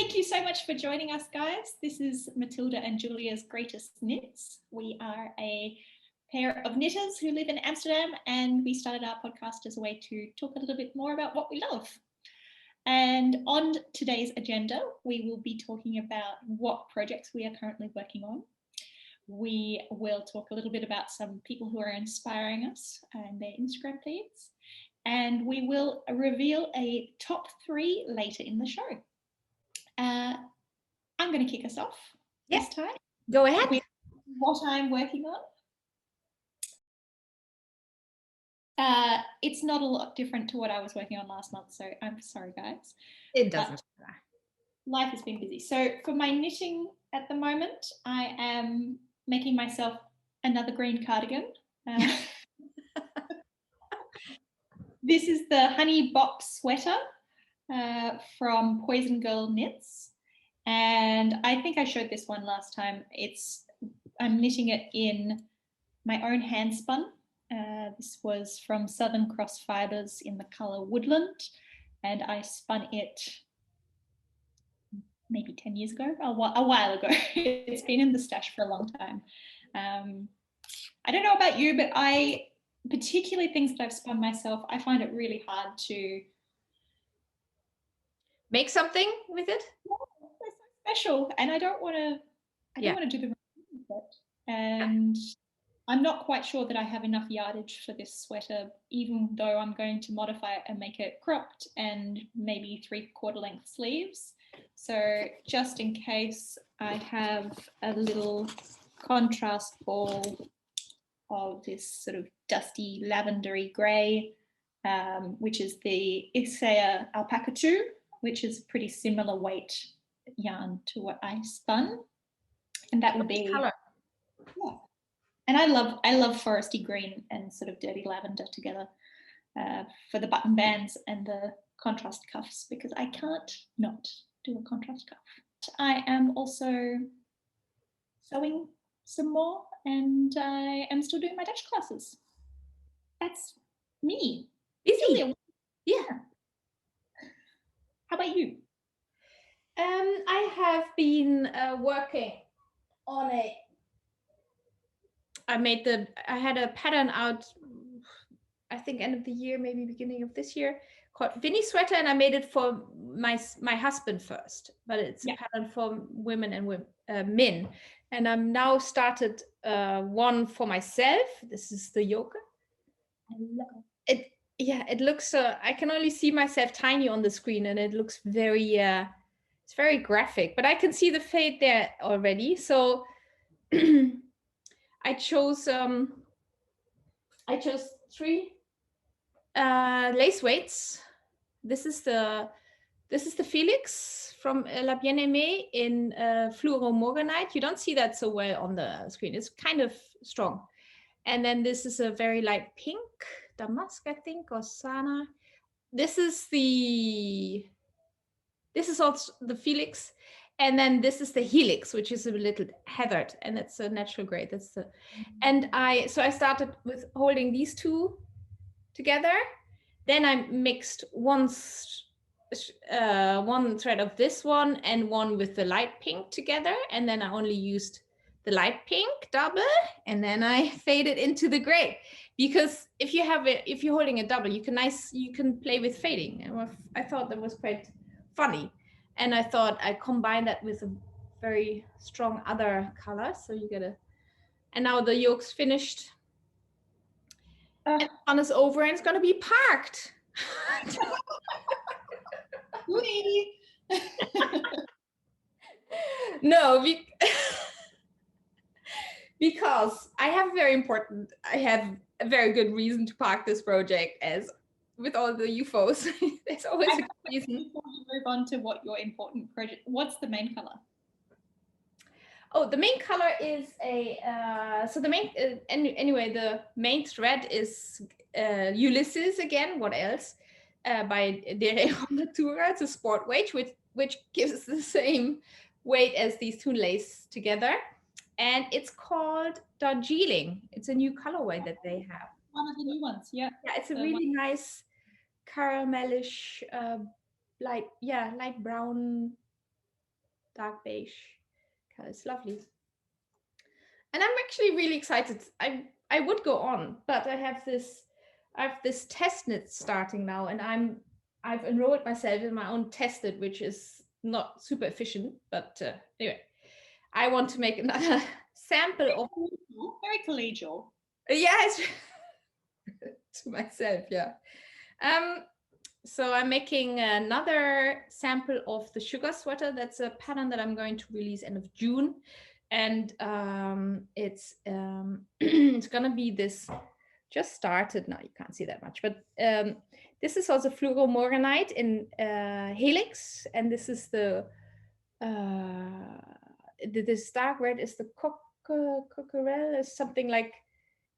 Thank you so much for joining us, guys. This is Matilda and Julia's Greatest Knits. We are a pair of knitters who live in Amsterdam, and we started our podcast as a way to talk a little bit more about what we love. And on today's agenda, we will be talking about what projects we are currently working on. We will talk a little bit about some people who are inspiring us and their Instagram feeds. And we will reveal a top 3 later in the show. I'm going to kick us off this time. Go ahead. With what I'm working on. It's not a lot different to what I was working on last month, so I'm sorry, guys. It doesn't matter. Life has been busy. So for my knitting at the moment, I am making myself another green cardigan. This is the Honey Bop sweater from Poison Grrls knits. And I think I showed this one last time. I'm knitting it in my own hand spun. This was from Southern Cross Fibres in the colour Woodland, and I spun it maybe 10 years ago, a while ago. It's been in the stash for a long time. I don't know about you, but particularly things that I've spun myself, I find it really hard to make something with it. Yeah, they're so special, and I don't want to do the wrong thing with it. And I'm not quite sure that I have enough yardage for this sweater, even though I'm going to modify it and make it cropped and maybe 3/4 length sleeves. So just in case, I have a little contrast ball of this sort of dusty lavendery grey, which is the Isaiah Alpaca 2, which is pretty similar weight yarn to what I spun. And that would be color. Yeah. And I love foresty green and sort of dirty lavender together for the button bands and the contrast cuffs, because I can't not do a contrast cuff. I am also sewing some more, and I am still doing my Dutch classes. That's me. Busy. Yeah. How about you? I have been working on I had a pattern out, I think end of the year, maybe beginning of this year, called Vinnie Sweater, and I made it for my husband first, but it's a pattern for women and men. And I'm now started one for myself. This is the yoke. I love it. It looks, I can only see myself tiny on the screen, and it looks very, it's very graphic, but I can see the fade there already. So I chose 3 lace weights. This is the Felix from La Bien-Aimée in Fluoro Morganite. You don't see that so well on the screen. It's kind of strong. And then this is a very light pink, damask, I think, or Sana. This is also the Felix. And then this is the Helix, which is a little heathered, and it's a natural gray. So I started with holding these 2 together. Then I mixed one thread of this one and one with the light pink together, and then I only used the light pink double, and then I faded into the gray. Because if you're holding a double, you can play with fading. And I thought that was quite funny. And I thought I'd combine that with a very strong other color. So you get and now the yoke's finished. And the fun is over, and it's going to be parked. No, because I have a very good reason to park this project, as with all the UFOs. There's always a good reason. Before you move on to what your important project, what's the main color? Oh, the main color is anyway, the main thread is Ulysses again. What else? By Dere Natura. It's a sport weight, which gives the same weight as these 2 lace together. And it's called Darjeeling. It's a new colorway that they have. One of the new ones, yeah. Yeah, it's a really nice caramelish, light brown dark beige color. It's lovely. And I'm actually really excited. I would go on, but I have this test knit starting now, and I've enrolled myself in my own test knit, which is not super efficient, but anyway, I want to make another sample of very collegial. Yes, to myself, yeah. So I'm making another sample of the sugar sweater. That's a pattern that I'm going to release end of June, and it's it's gonna be this. Just started now. You can't see that much, but this is also fluoro morganite in helix, and this is this dark red is the cockerel, is something like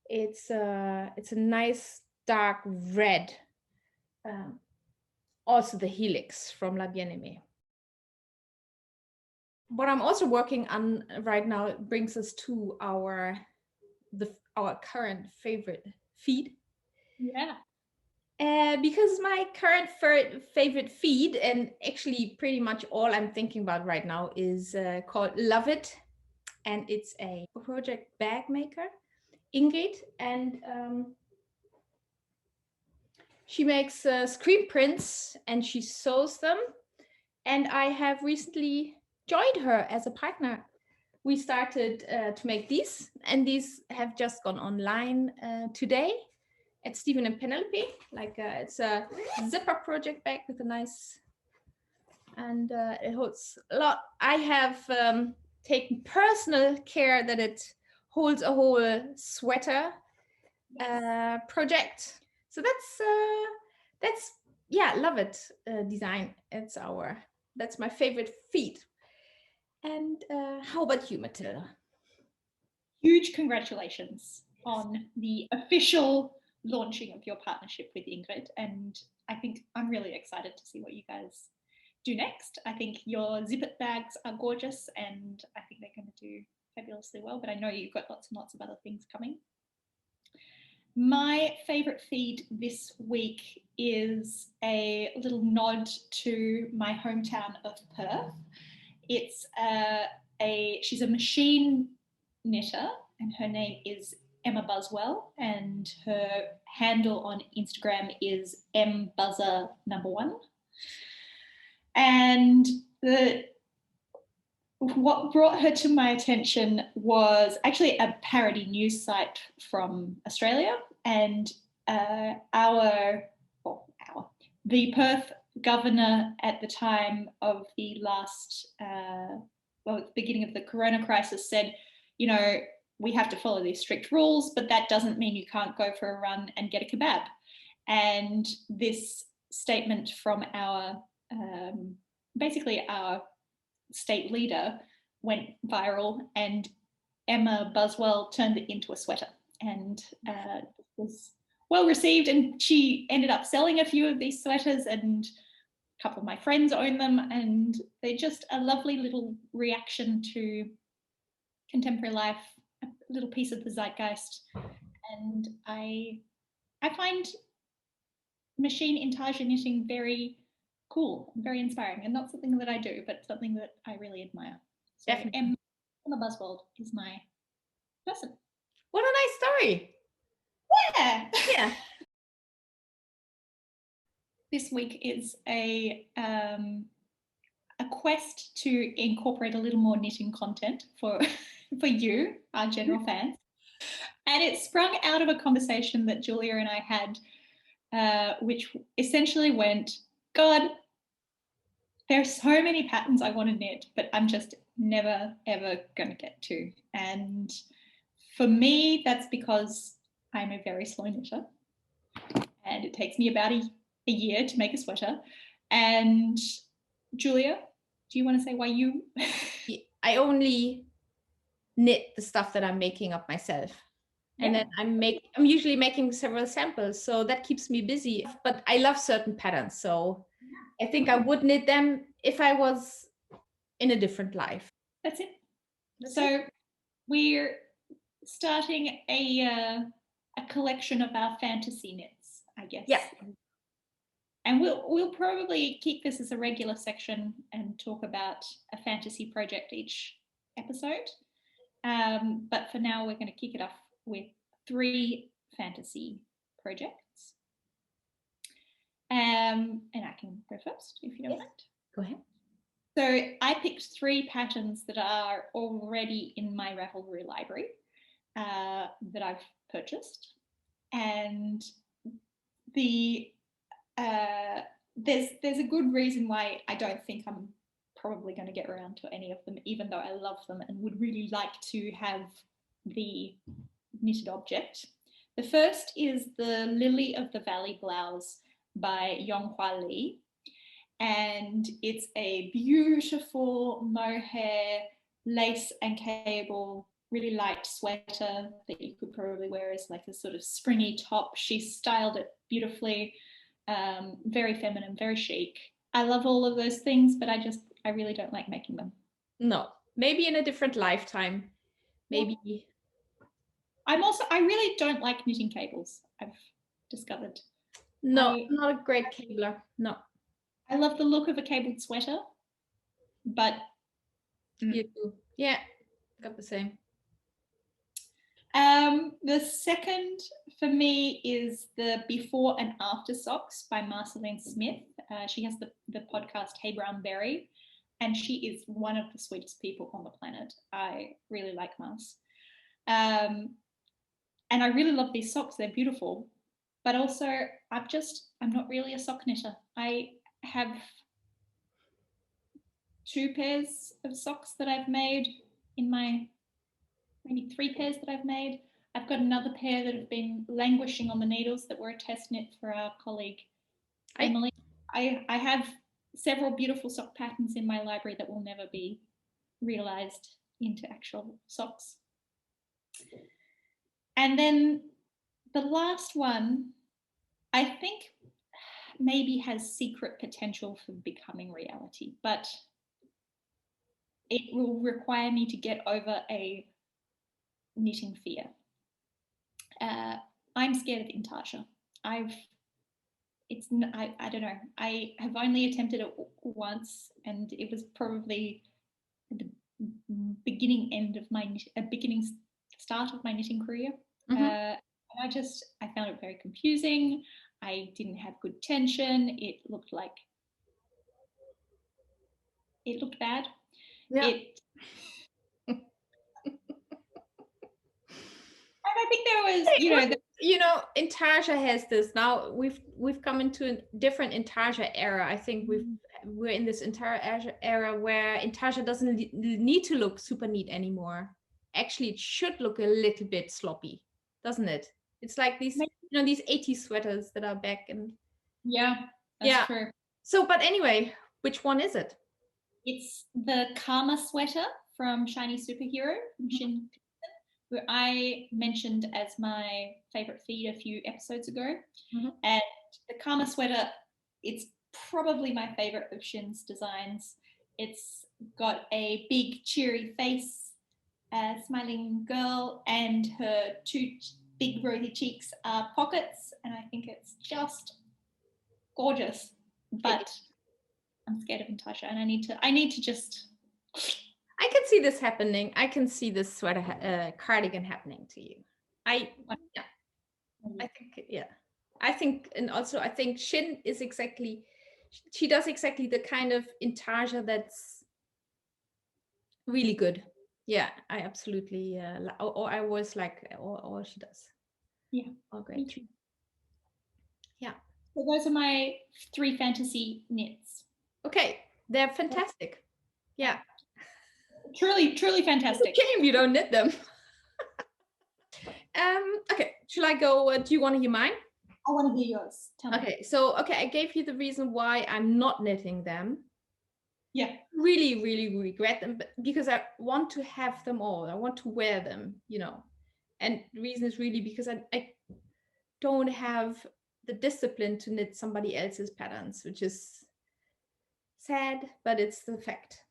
it's a nice dark red. Also the helix from La Bien-Aimée. What I'm also working on right now brings us to our current favorite feed. Yeah. Because my current favorite feed, and actually pretty much all I'm thinking about right now, is called Love It, and it's a project bag maker, Ingrid, and she makes screen prints and she sews them. And I have recently joined her as a partner. We started to make these, and these have just gone online today at Stephen and Penelope. It's a zipper project bag with a nice, and it holds a lot. I have taken personal care that it holds a whole sweater project. So that's yeah, Love It design. That's my favorite feed. And how about you, Matilda? Huge congratulations on the official launching of your partnership with Ingrid, and I think I'm really excited to see what you guys do next. I think your zip-it bags are gorgeous, and I think they're going to do fabulously well, but I know you've got lots and lots of other things coming. My favorite feed this week is a little nod to my hometown of Perth. It's she's a machine knitter, and her name is Emma Buswell, and her handle on Instagram is mbuzzer1. And what brought her to my attention was actually a parody news site from Australia, and the Perth governor at the time of the last, the beginning of the corona crisis said, you know, we have to follow these strict rules, but that doesn't mean you can't go for a run and get a kebab. And this statement from basically our state leader went viral, and Emma Buswell turned it into a sweater, and it was well received, and she ended up selling a few of these sweaters, and a couple of my friends own them, and they're just a lovely little reaction to contemporary life, a little piece of the zeitgeist. And I find machine intarsia knitting very cool, very inspiring, and not something that I do, but something that I really admire. So Emma Buswell is my person. What a nice story. Yeah. This week is a quest to incorporate a little more knitting content for you, our general fans. And it sprung out of a conversation that Julia and I had, which essentially went, God, there's so many patterns I want to knit, but I'm just never, ever going to get to. And for me, that's because I'm a very slow knitter, and it takes me about a year to make a sweater. And Julia, do you want to say why you? I only knit the stuff that I'm making up myself. And then I'm usually making several samples, so that keeps me busy. But I love certain patterns, so I think I would knit them if I was in a different life. That's it. So we're starting a collection of our fantasy knits, I guess. Yeah. And we'll probably keep this as a regular section and talk about a fantasy project each episode. But for now, we're going to kick it off with 3 fantasy projects. And I can go first if you don't mind. Go ahead. So I picked 3 patterns that are already in my Ravelry library that I've purchased, and there's a good reason why I don't think I'm probably going to get around to any of them, even though I love them and would really like to have the knitted object. The first is the Lily of the Valley blouse by Yong, and it's a beautiful mohair, lace and cable, really light sweater that you could probably wear as like a sort of springy top. She styled it beautifully, very feminine, very chic. I love all of those things, but I really don't like making them. No, maybe in a different lifetime. Maybe. Yeah. I really don't like knitting cables, I've discovered. No, I'm not a great cabler. No. I love the look of a cabled sweater, but you do. Yeah, got the same. The second for me is the Before and After Socks by Marceline Smith. She has the podcast Hey Brown Berry, and she is one of the sweetest people on the planet. I really like Mars. And I really love these socks. They're beautiful. But also, I'm not really a sock knitter. I have 2 pairs of socks that I've made in my, maybe 3 pairs that I've made. I've got another pair that have been languishing on the needles that were a test knit for our colleague, Emily. I have several beautiful sock patterns in my library that will never be realized into actual socks. And then the last one, I think maybe has secret potential for becoming reality, but it will require me to get over a knitting fear. I'm scared of intarsia. I don't know. I have only attempted it once, and it was probably the beginning start of my knitting career. And I found it very confusing. I didn't have good tension. It looked bad. Yeah. And I think there was, intarsia has this. Now we've come into a different intarsia era. I think we're in this entire era where intarsia doesn't need to look super neat anymore. Actually, it should look a little bit sloppy, doesn't it? It's like these 80s sweaters that are back, and that's true. So, but anyway, which one is it? It's the Karma sweater from Shiny Superhero from Shin, who I mentioned as my favorite feed a few episodes ago. And the Karma sweater, it's probably my favorite of Shin's designs. It's got a big cheery face, smiling girl, and her 2 big rosy cheeks are pockets, and I think it's just gorgeous. But I'm scared of intarsia, and I need to just. I can see this happening. I can see this sweater cardigan happening to you. I think, and also I think Shin is she does exactly the kind of intarsia that's really good. Yeah, I absolutely, or I was like, or she does. Yeah. Oh, great. Yeah. So those are my 3 fantasy knits. Okay, they're fantastic. Yeah. Truly fantastic. It's a shame you don't knit them. Okay, shall I go? Do you want to hear mine? I want to hear yours. Tell me. Okay, so I gave you the reason why I'm not knitting them. Yeah. Really, really regret them, but because I want to have them all. I want to wear them, And the reason is really because I don't have the discipline to knit somebody else's patterns, which is sad, but it's the fact.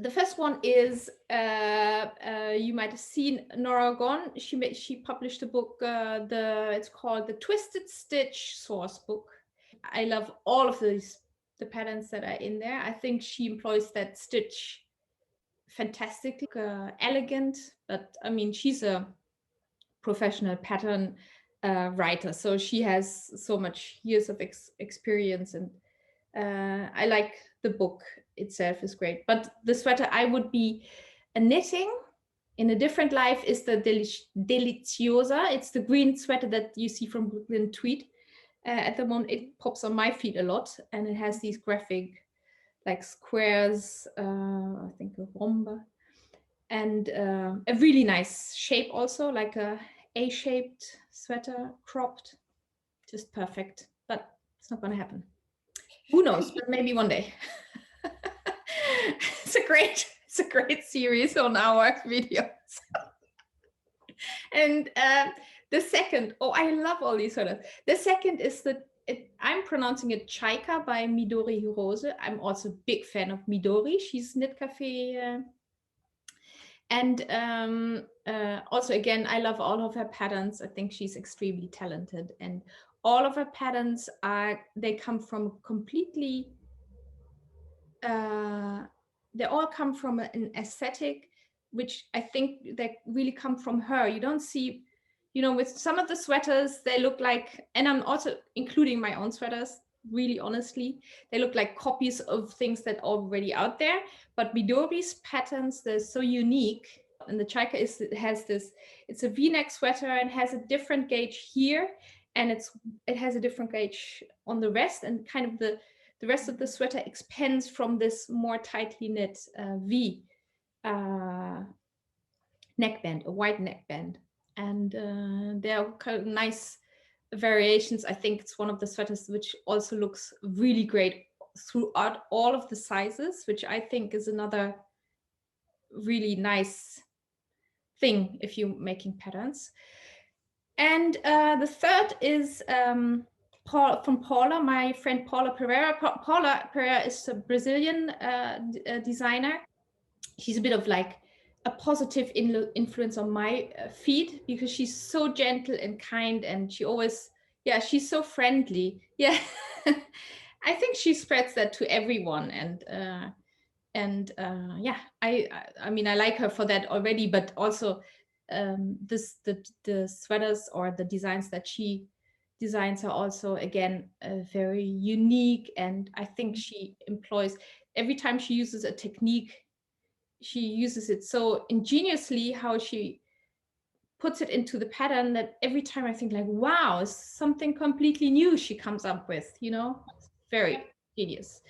the first one is you might have seen Nora Gon. She published a book. It's called the Twisted Stitch Source Book. I love all of the patterns that are in there. I think she employs that stitch fantastically, elegant. But I mean, she's a professional pattern writer, so she has so much years of experience, and I like the book itself is great. But the sweater I would be knitting in a different life is the Deliciosa. It's the green sweater that you see from Brooklyn Tweed. At the moment, it pops on my feet a lot, and it has these graphic, like squares, I think a romba, and a really nice shape also, like a A-shaped sweater, cropped, just perfect. But it's not going to happen. Who knows? But maybe one day. It's a great series on our videos. And the second, I love all these sweaters. The second is I'm pronouncing it Chaika by Midori Hirose. I'm also a big fan of Midori. She's Knit Cafe. And also, again, I love all of her patterns. I think she's extremely talented. And all of her patterns they come from completely, they all come from an aesthetic, which I think they really come from her. You don't see, with some of the sweaters, they look like, and I'm also including my own sweaters, really honestly, they look like copies of things that are already out there. But Midori's patterns, they're so unique. And the Chaika it's a V-neck sweater and has a different gauge here, and it has a different gauge on the rest, and kind of the rest of the sweater expands from this more tightly knit V neckband, a wide neckband. And there are kind of nice variations. I think it's one of the sweaters which also looks really great throughout all of the sizes, which I think is another really nice thing if you're making patterns. And the third is from Paula, my friend Paula Pereira. Paula Pereira is a Brazilian designer. She's a bit of like a positive influence on my feed, because she's so gentle and kind, and she always, she's so friendly. Yeah, I think she spreads that to everyone, and I mean, I like her for that already, but also the sweaters or the designs that she designs are also, again, very unique. And I think she employs, every time she uses a technique, she uses it so ingeniously, how she puts it into the pattern, that every time I think like, wow, it's something completely new she comes up with, very genius.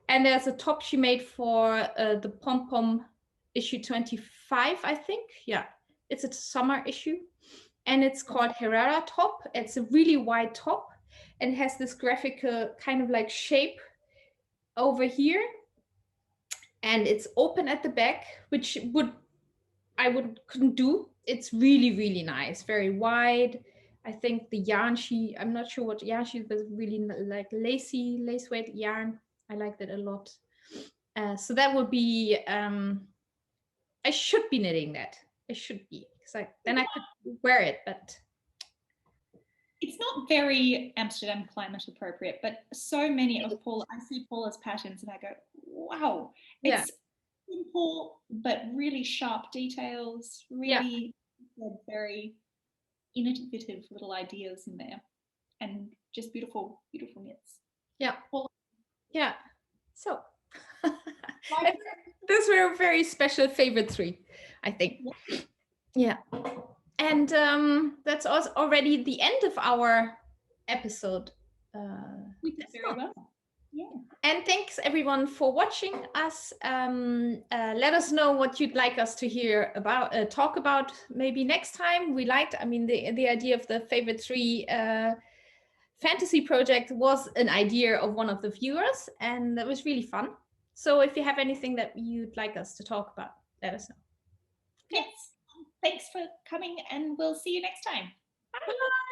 And there's a top she made for the Pom Pom issue 25, I think. Yeah, it's a summer issue. And it's called Herrera top. It's a really wide top, and it has this graphical kind of like shape over here. And it's open at the back, which couldn't do. It's really, really nice, very wide. I think the yarn I'm not sure what yarn she was, really like lace weight yarn. I like that a lot. So that would be, I should be knitting that. I should be, because then I could wear it, but. It's not very Amsterdam climate appropriate, but so many of I see Paula's patterns and I go, wow, it's simple, but really sharp details, really very innovative little ideas in there, and just beautiful, beautiful knits. Yeah. Paula. Yeah. So those were very special favorite 3, I think. Yeah. And that's also already the end of our episode. We did very well. Yeah. And thanks everyone for watching us. Let us know what you'd like us to hear about, talk about maybe next time. The idea of the favorite 3 fantasy project was an idea of one of the viewers, and that was really fun. So if you have anything that you'd like us to talk about, let us know. Yes. Thanks for coming, and we'll see you next time. Bye.